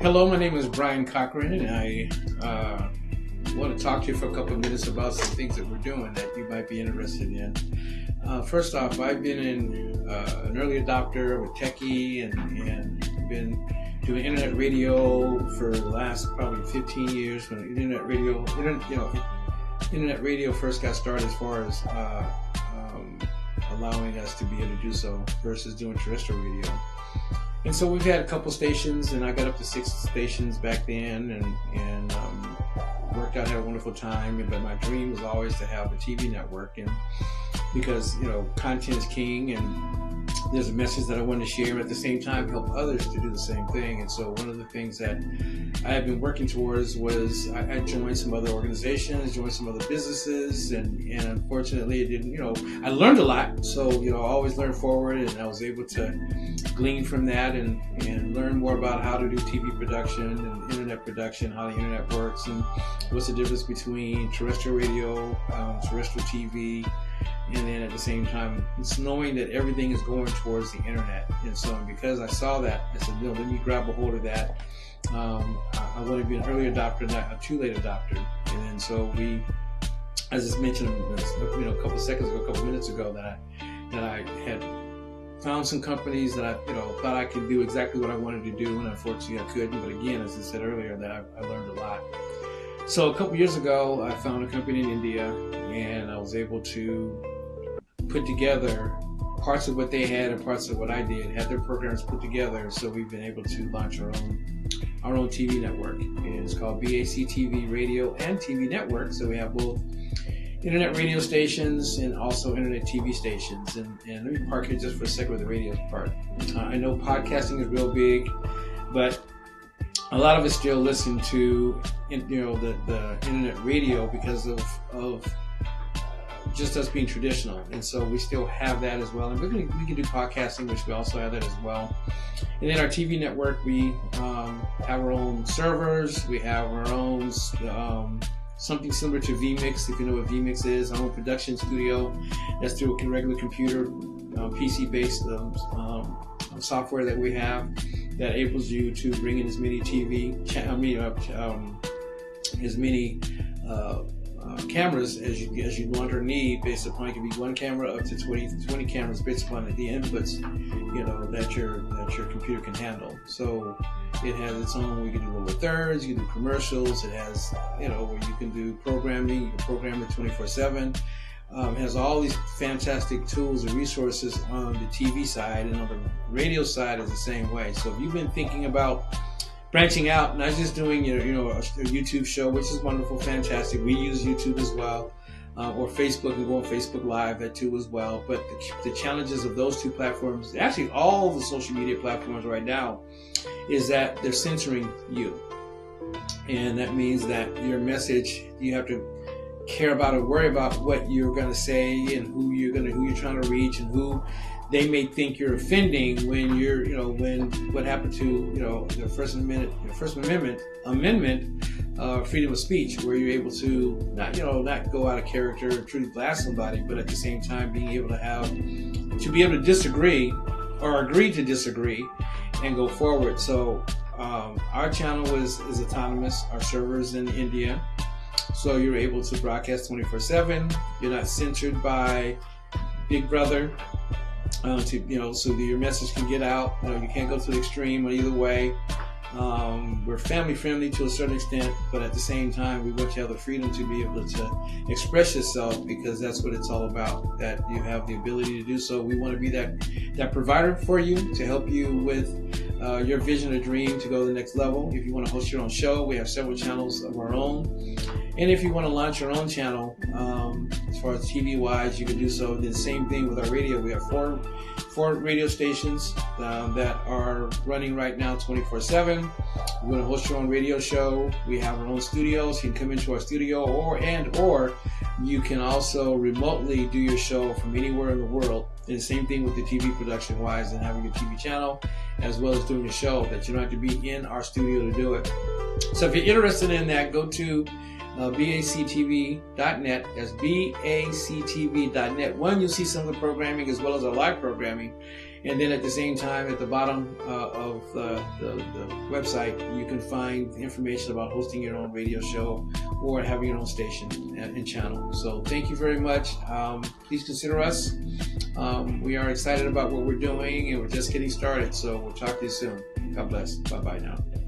Hello, my name is Brian Cochran, and I want to talk to you for a couple of minutes about some things that we're doing that you might be interested in. First off, I've been an early adopter with Techie and been doing internet radio for the last probably 15 years. When internet radio first got started, as far as allowing us to be able to do so versus doing terrestrial radio. And so we've had a couple stations, and I got up to 6 stations back then, and worked out, had a wonderful time. But my dream was always to have a TV network, and because content is king, and there's a message that I wanted to share, at the same time help others to do the same thing. And so one of the things that I have been working towards was I joined some other organizations, joined some other businesses, and unfortunately it didn't, I learned a lot. So, I always learn forward, and I was able to glean from that and learn more about how to do TV production and internet production, how the internet works, and what's the difference between terrestrial radio, terrestrial TV, and then at the same time, it's knowing that everything is going towards the internet. And so because I saw that, I said, let me grab a hold of that. I want to be an early adopter, not a too late adopter. And then so we, as I mentioned, a couple minutes ago, that I had found some companies that I thought I could do exactly what I wanted to do, and unfortunately I couldn't. But again, as I said earlier, that I learned a lot. So a couple years ago, I found a company in India, and I was able to put together parts of what they had and parts of what I did, had their programs put together. So we've been able to launch our own TV network, and it's called BAC TV Radio and TV Network. So we have both internet radio stations and also internet TV stations. And let me park here just for a second with the radio part. I know podcasting is real big, but a lot of us still listen to the internet radio because of just us being traditional, and so we still have that as well. And we can do podcasting, which we also have that as well. And then our TV network, we have our own servers. We have our own something similar to vMix, if you know what vMix is, our own production studio. That's through a regular computer, PC-based software that we have that enables you to bring in as many cameras as you want or need, based upon it can be one camera up to 20 cameras based upon the inputs that your computer can handle. So it has its own. We can do lower thirds, you can do commercials. It has where you can do programming. You can program it 24/7. It has all these fantastic tools and resources on the TV side, and on the radio side is the same way. So if you've been thinking about branching out, not just doing a YouTube show, which is wonderful, fantastic. We use YouTube as well, or Facebook, and go on Facebook Live, that too as well. But the challenges of those two platforms, actually all the social media platforms right now, is that they're censoring you, and that means that your message, you have to care about or worry about what you're going to say and who you're trying to reach, and who they may think you're offending when when what happened to the First Amendment, freedom of speech, where you're able to not go out of character or truly blast somebody, but at the same time being able to be able to disagree or agree to disagree and go forward. So our channel is autonomous. Our server's in India, so you're able to broadcast 24/7. You're not censored by Big Brother. So that your message can get out. You can't go to the extreme or either way. We're family friendly to a certain extent, but at the same time, we want you to have the freedom to be able to express yourself, because that's what it's all about, that you have the ability to do so. We want to be that provider for you, to help you with your vision or dream to go to the next level. If you want to host your own show, we have several channels of our own. And if you want to launch your own channel, as far as TV-wise, you can do so. The same thing with our radio. We have four radio stations that are running right now 24/7. You want to host your own radio show, we have our own studios. You can come into our studio, or you can also remotely do your show from anywhere in the world. And the same thing with the TV production wise, and having a TV channel as well as doing a show, that you don't have to be in our studio to do it. So if you're interested in that, go to bactv.net. That's bactv.net. One, you'll see some of the programming as well as our live programming. And then at the same time, at the bottom of the website, you can find information about hosting your own radio show or having your own station and channel. So thank you very much. Please consider us. We are excited about what we're doing, and we're just getting started. So we'll talk to you soon. God bless. Bye-bye now.